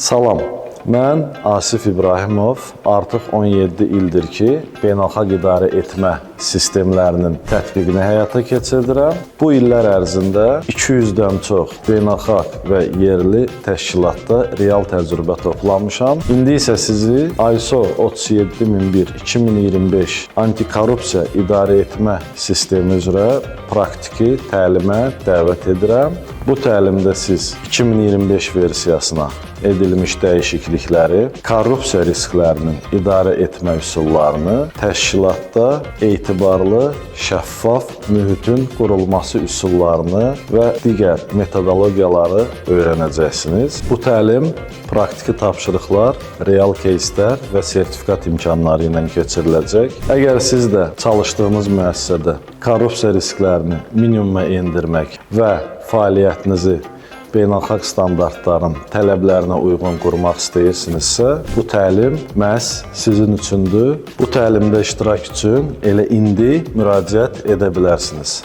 Salam, mən Asif İbrahimov artıq 17 ildir ki, beynəlxalq idarə etmə sistemlərinin tətbiqini həyata keçirdirəm. Bu illər ərzində 200-dən çox beynəlxalq və yerli təşkilatda real təcrübə toplamışam. İndi isə sizi ISO 37001-2025 antikorrupsiya idarə etmə sistemi üzrə praktiki təlimə dəvət edirəm. Bu təlimdə siz 2025 versiyasına edilmiş dəyişiklikləri, korrupsiya risklərinin idarə etmə üsullarını, təşkilatda etibarlı, şəffaf mühitin qurulması üsullarını və digər metodologiyaları öyrənəcəksiniz. Bu təlim praktiki tapşırıqlar, real кейslər və sertifikat imkanları ilə keçiriləcək. Əgər siz də çalışdığınız müəssisədə korrupsiya risklərini minimuma endirmək və fəaliyyətinizi beynəlxalq standartların tələblərinə uyğun qurmaq istəyirsinizsə, bu təlim məhz sizin üçündür. Bu təlimdə iştirak üçün elə indi müraciət edə bilərsiniz.